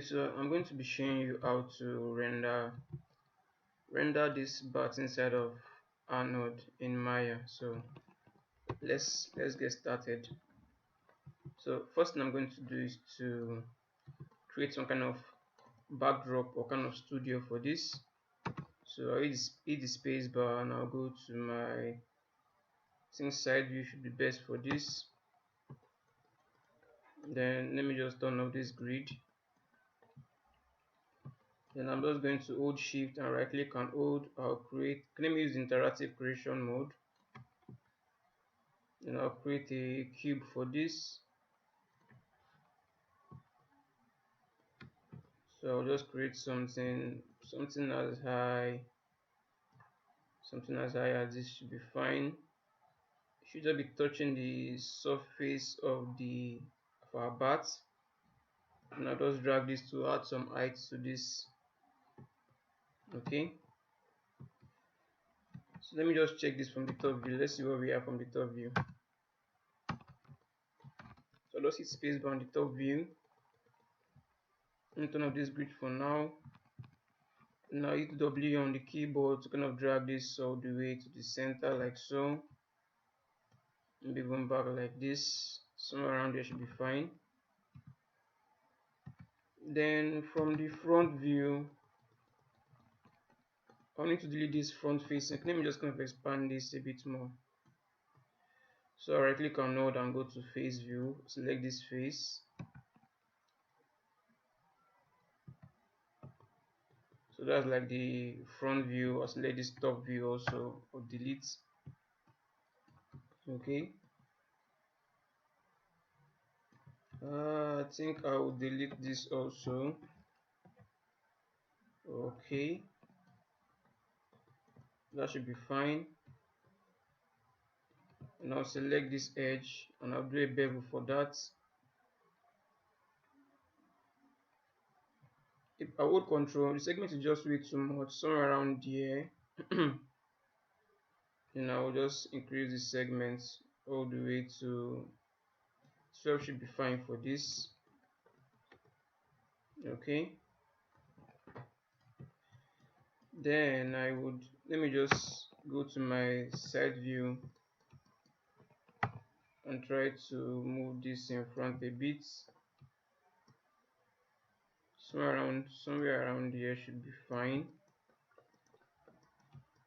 So I'm going to be showing you how to render this part inside of Arnold in Maya. So let's get started. So first thing I'm going to do is to create some kind of backdrop or kind of studio for this. So I hit the space bar and I'll go to my, I think side view should be best for this. Then let me just turn off this grid. Then I'm just going to hold shift and right click and hold. I'll create, let me use interactive creation mode. Then I'll create a cube for this. So I'll just create something as high as this should be fine. It should just be touching the surface of our bat. And I'll just drag this to add some height to this. Okay. So let me just check this from the top view. Let's see what we have from the top view. So just hit spacebar on the top view. Let me turn off this grid for now. Now hit W on the keyboard to kind of drag this all the way to the center like so. Maybe even back like this. Somewhere around there should be fine. Then from the front view, I need to delete this front facing. Let me just kind of expand this a bit more. So right click on node and go to face view. Select this face. So that's like the front view. I'll select this top view also or delete. Okay. I think I will delete this also. Okay. That should be fine. And I'll select this edge and I'll do a bevel for that. If I hold control, the segment is just way too much, somewhere around here. And I'll just increase the segments all the way to 12 should be fine for this. Okay. Then let me just go to my side view and try to move this in front a bit. Somewhere around here should be fine.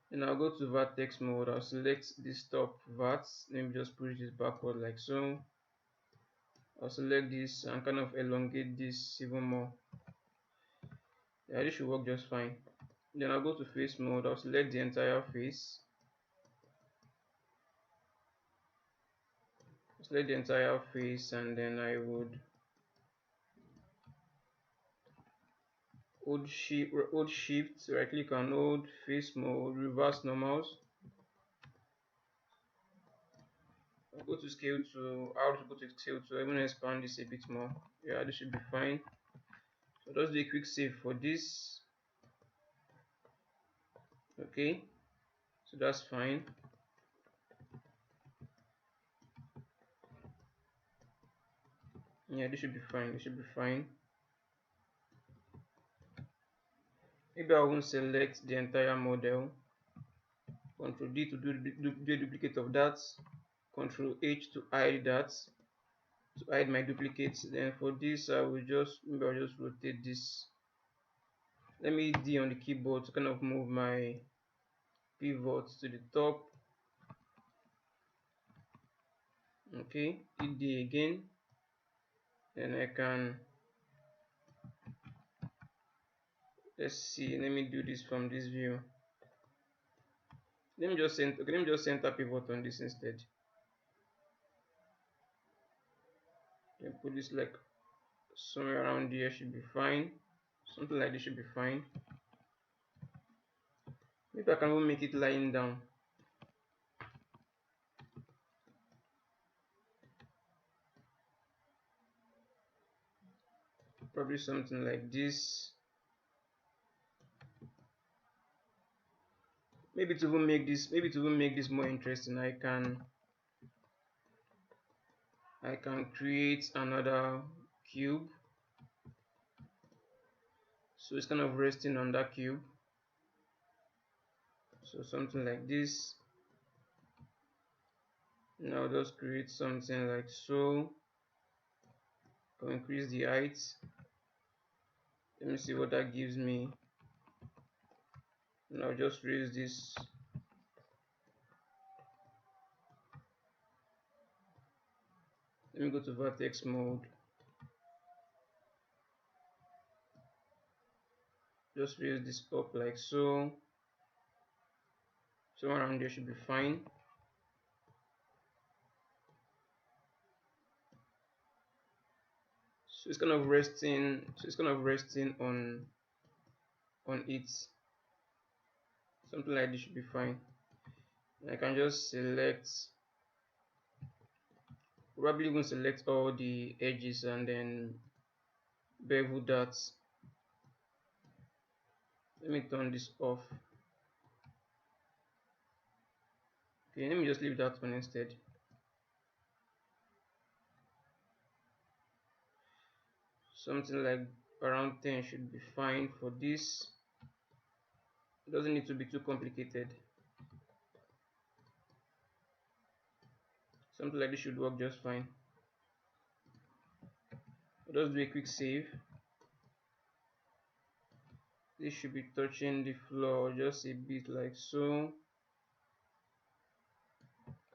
Then I'll go to vertex mode. I'll select this top vert. Let me just push this backward like so. I'll select this and kind of elongate this even more. Yeah, this should work just fine. Then I'll go to face mode. I'll select the entire face. Select the entire face and then I would hold shift, right click on hold, face mode, reverse normals. I'll go to scale to, I'll go to scale to even expand this a bit more. Yeah, this should be fine. So just do a quick save for this. Okay, so that's fine. Yeah, this should be fine. This should be fine. Maybe I won't select the entire model. Control D to do a duplicate of that. Control H to hide that, to hide my duplicates. Then for this, maybe I'll just rotate this. Let me hit D on the keyboard to kind of move my pivots to the top. Okay, hit D again. Then I can, let's see, let me do this from this view. Let me just center pivot on this instead. Then put this like somewhere around here should be fine. Something like this should be fine. Maybe I can even make it lying down. Probably something like this. Maybe to even make this more interesting, I can create another cube. So it's kind of resting on that cube. So something like this. Now just create something like so. I'll increase the height. Let me see what that gives me. Now just raise this. Let me go to vertex mode. Just raise this up like so. Somewhere around there should be fine. So it's kind of resting. So it's kind of resting on it. Something like this should be fine. I can just select, probably even select all the edges and then bevel that. Let me turn this off. Okay, let me just leave that one instead. Something like around 10 should be fine for this. It doesn't need to be too complicated. Something like this should work just fine. I'll just do a quick save. This should be touching the floor just a bit like so.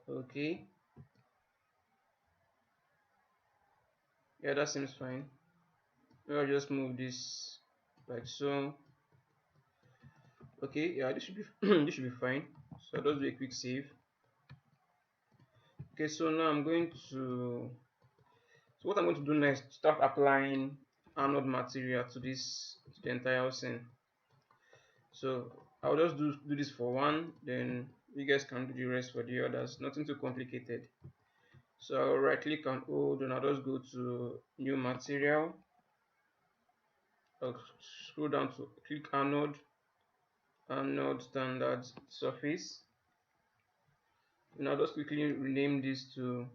Okay. Yeah, that seems fine. I'll just move this like so. Okay, yeah, this should be this should be fine. So I'll just do a quick save. Okay, so now I'm going to, so what I'm going to do next, start applying Arnold material to this, to the entire scene. So I'll just do this for one, then you guys can do the rest for the others. Nothing too complicated. So I'll right click and hold, and I'll just go to new material. I'll scroll down to click Arnold standard surface. And I'll just quickly rename this to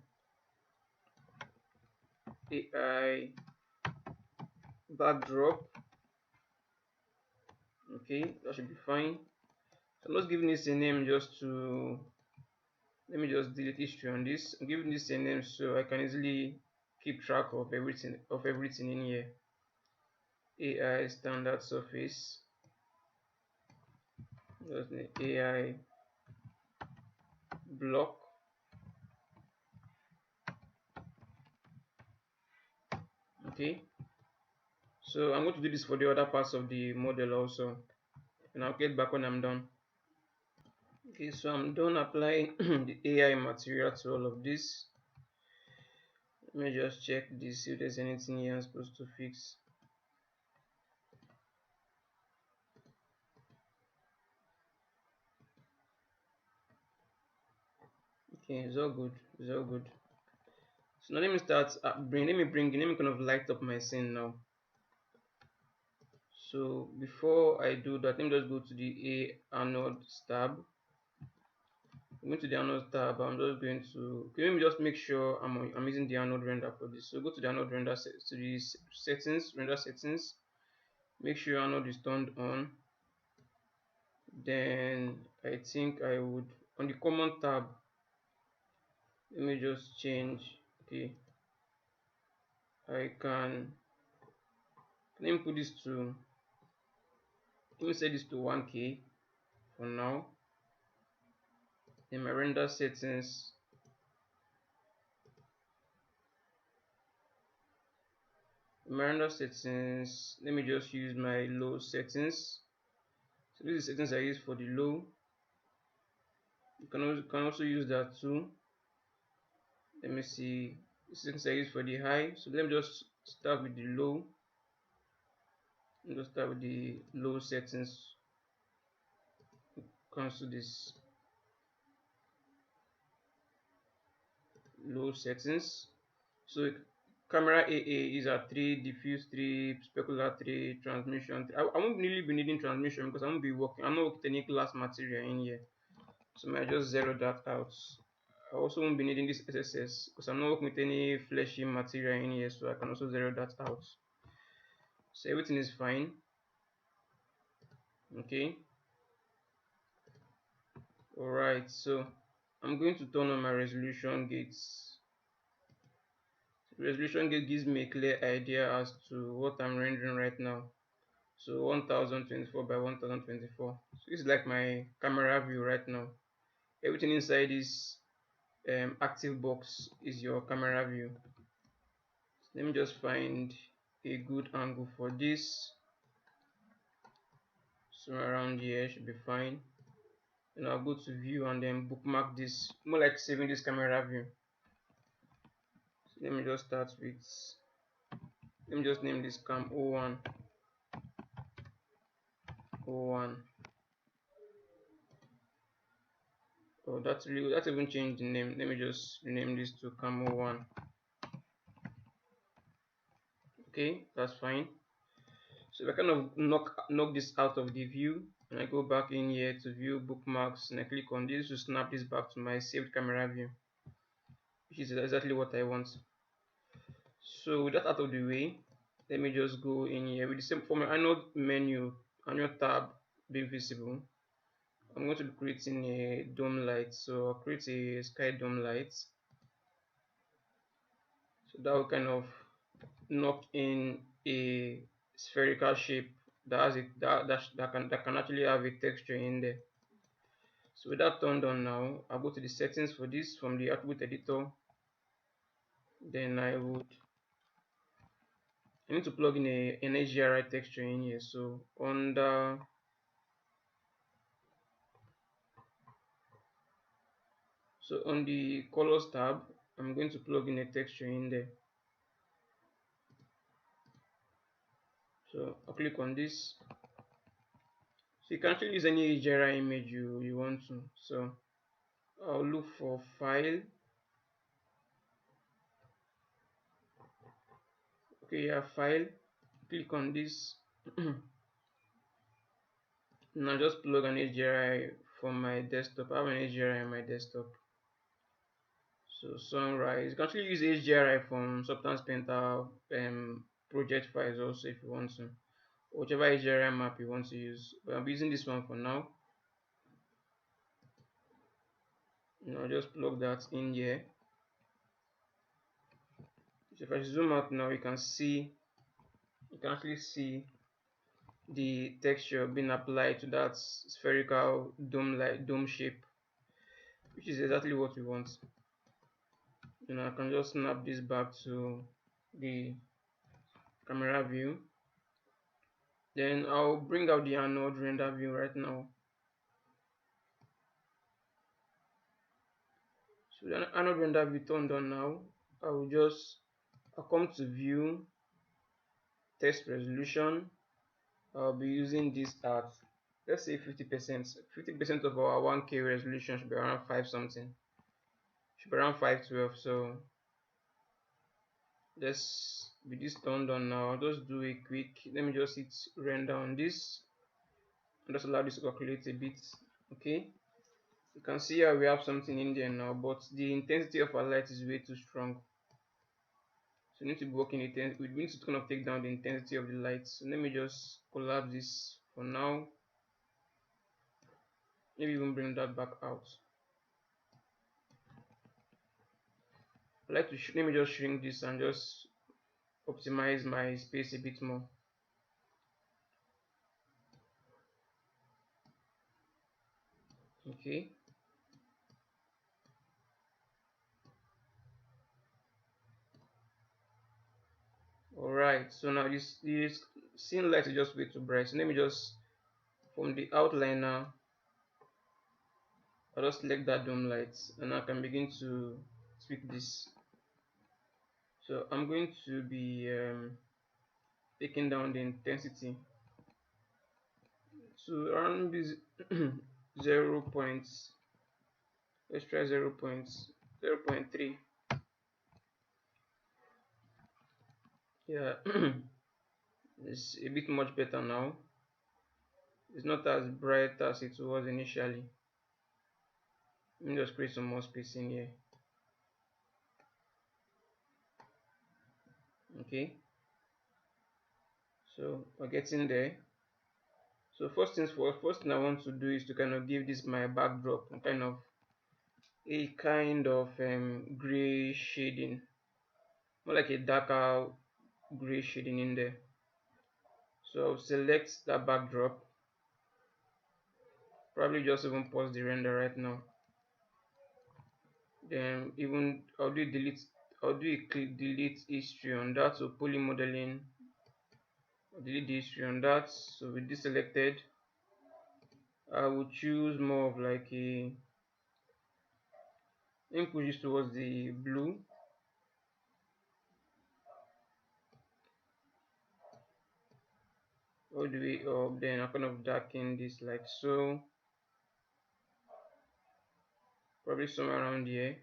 AI backdrop. Okay, that should be fine. So I'm just giving this a name just to, let me just delete history on this. I'm giving this a name so I can easily keep track of everything in here. AI standard surface. Just the AI block. Okay. So I'm going to do this for the other parts of the model also, and I'll get back when I'm done. Okay, so I'm done applying the AI material to all of this. Let me just check this, see if there's anything here I'm supposed to fix. Okay, it's all good. It's all good. So now let me start let me kind of light up my scene now. So before I do that, let me just go to the Arnold tab. I'm going to the Arnold tab. I'm just going to, okay, let me just make sure I'm using the Arnold render for this. So go to the Arnold render to the settings, render settings. Make sure Arnold is turned on. Then I think I would, on the common tab, let me just change. Okay, I can, let me put this to, let me set this to 1K for now. In my render settings, let me just use my low settings. So these are settings I use for the low. You can also use that too. Let me see, the settings I use for the high. So let me just start with the low. Let's start with the low settings. Cancel this low settings. So camera AA is at 3, diffuse 3, specular 3, transmission 3. I won't really be needing transmission because I won't be working. I'm not working with any glass material in here. So I just zero that out. I also won't be needing this SSS because I'm not working with any fleshy material in here, so I can also zero that out. So everything is fine. Okay, all right. So I'm going to turn on my resolution gates. Resolution gate gives me a clear idea as to what I'm rendering right now. So 1024 by 1024. So it's like my camera view right now. Everything inside this active box is your camera view. So let me just find a good angle for this. So around here should be fine. And I'll go to view and then bookmark this, more like saving this camera view. So let me just start with, let me just name this cam 01 01. Oh, that's even changed the name. Let me just rename this to cam 01. Okay, that's fine. So if I kind of knock this out of the view and I go back in here to view bookmarks and I click on this to snap this back to my saved camera view, which is exactly what I want. So with that out of the way, let me just go in here with the same for my Arnold menu, Arnold tab being visible. I'm going to be creating a dome light. So I'll create a sky dome light. So that will kind of knock in a spherical shape that has that can actually have a texture in there. So with that turned on now, I'll go to the settings for this from the attribute editor. Then I need to plug in an HDRI texture in here. So on the colors tab, I'm going to plug in a texture in there. So I'll click on this. So you can actually use any HDRI image you want to. So I'll look for file. Okay, yeah, file. Click on this. Now just plug an HDRI from my desktop. I have an HDRI on my desktop. So sunrise. You can actually use HDRI from Substance Painter project files also if you want to. Whichever HDRI map you want to use. But I'm using this one for now. Just plug that in here. So if I zoom out now, you can actually see the texture being applied to that spherical dome shape, which is exactly what we want. I can just snap this back to the camera view. Then I'll bring out the Arnold render view right now. So the Arnold render view turned on now. I'll come to view, text resolution. I'll be using this at, let's say 50%. 50% of our 1K resolution should be around 5 something. Should be around 512. So let's be this turned on now. I'll just do a quick, let me just hit render on this and just allow this to calculate a bit. Okay, you can see how we have something in there now, but the intensity of our light is way too strong. So we need to be working it. We need to kind of take down the intensity of the light. So let me just collapse this for now. Maybe even bring that back out. I like to let me just shrink this and just optimize my space a bit more. Okay. Alright, so now this scene light is just way too bright. So let me just, from the outliner, I'll just select that dome light and I can begin to tweak this. So I'm going to be taking down the intensity to around this 0 points. Let's try 0.3. Yeah, it's a bit much better now. It's not as bright as it was initially. Let me just create some more space in here. Okay, so we're getting there. So first things first, first thing I want to do is to kind of give this my backdrop a kind of gray shading, more like a darker gray shading in there. So I'll select that backdrop, probably just even pause the render right now. Then even I'll do a click delete history on that. So poly modeling, I'll delete the history on that. So with this selected, I will choose more of like a, let me push this towards the blue all the way up. Then I kind of darken this like so, probably somewhere around here.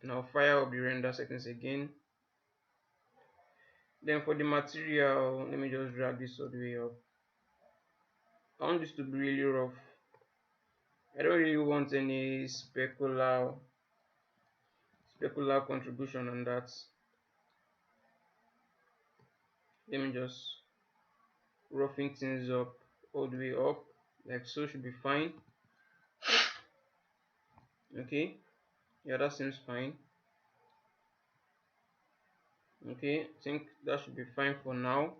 And I'll fire up the render settings again. Then for the material, let me just drag this all the way up. I want this to be really rough. I don't really want any specular contribution on that. Let me just roughing things up all the way up, like so should be fine. Okay, yeah, that seems fine. Okay, I think that should be fine for now.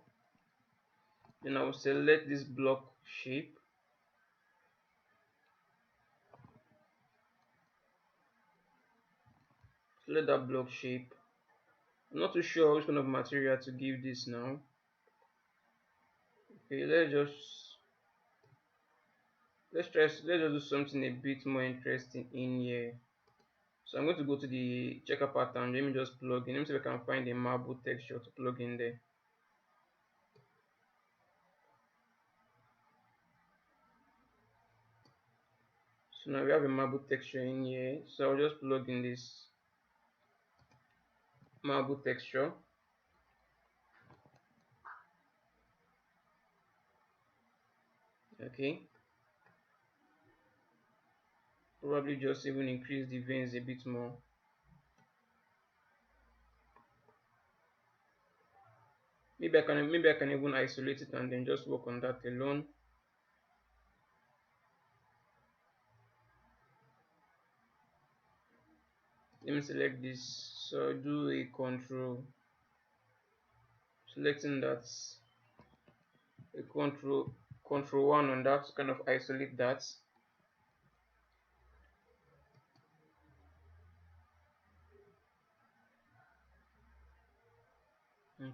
Then I will select this block shape. Select that block shape. I'm not too sure which kind of material to give this now. Okay, let's just do something a bit more interesting in here. So I'm going to go to the checker pattern. Let me just plug in. Let me see if I can find a marble texture to plug in there. So now we have a marble texture in here. So I'll just plug in this marble texture. Okay. Probably just even increase the veins a bit more. Maybe I can even isolate it and then just work on that alone. Let me select this. So do a control, selecting that, a control one on that to kind of isolate that.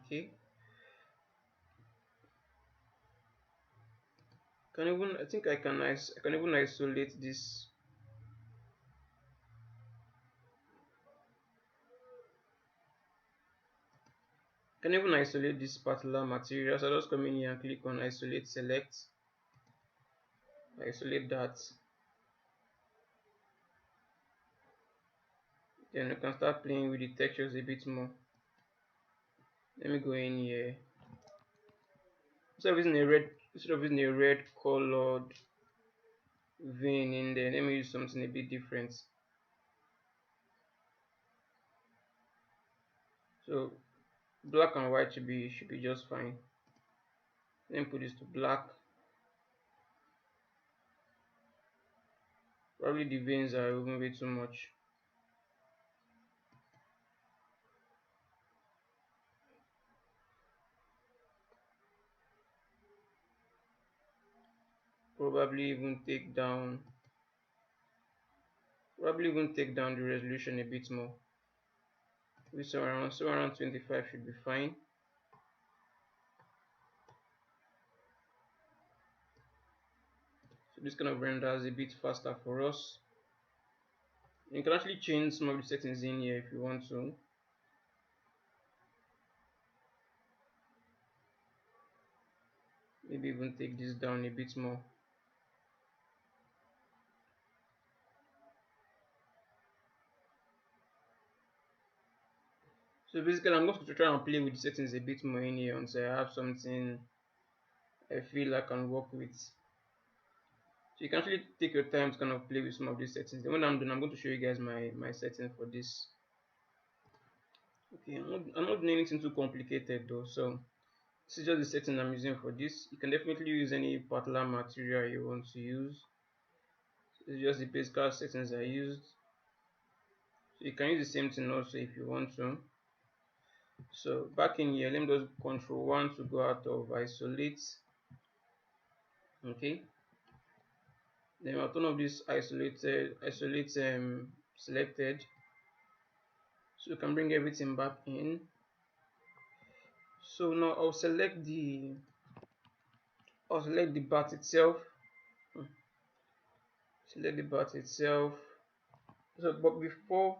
Okay. Can even I think I can even isolate this. Can even isolate this particular material. So I just come in here and click on isolate, select, isolate that. Then you can start playing with the textures a bit more. Let me go in here. Instead of using a red colored vein in there, let me use something a bit different. So black and white should be just fine. Let me put this to black. Probably the veins are even way too much. Probably even take down the resolution a bit more. Maybe somewhere around 25 should be fine. So this kind of renders a bit faster for us. You can actually change some of the settings in here if you want to. Maybe even take this down a bit more. So basically I'm going to try and play with the settings a bit more in here until I have something I feel I can work with. So you can actually take your time to kind of play with some of these settings. Then when I'm done, I'm going to show you guys my setting for this. Okay, I'm not doing anything too complicated though. So This is just the setting I'm using for this. You can definitely use any particular material you want to use. This is just the basic settings I used. So you can use the same thing also if you want to. So back in here, let me just control 1 to go out of isolate. Okay. Then I'll turn off this isolate selected. So you can bring everything back in. So now I'll select the bat itself. Select the bat itself. So but before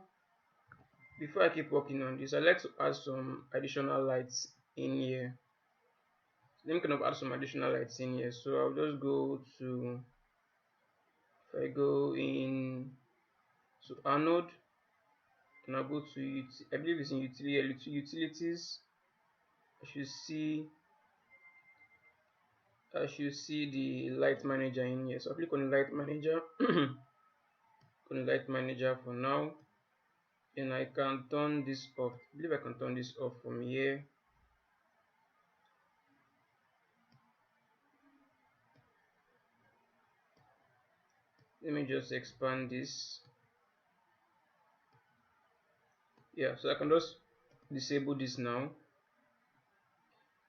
I keep working on this, I like to add some additional lights in here. So let me kind of add some additional lights in here. So I'll just go to, if I go in to Arnold, and I'll go to I believe it's in utilities. I should see the light manager in here. So I'll click on the light manager. On the light manager for now. And I can turn this off. I believe I can turn this off from here. Let me just expand this. Yeah, so I can just disable this now.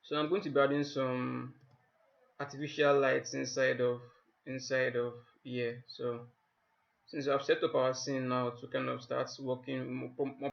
So I'm going to be adding some artificial lights inside of here. So since I've set up our scene now to kind of start working more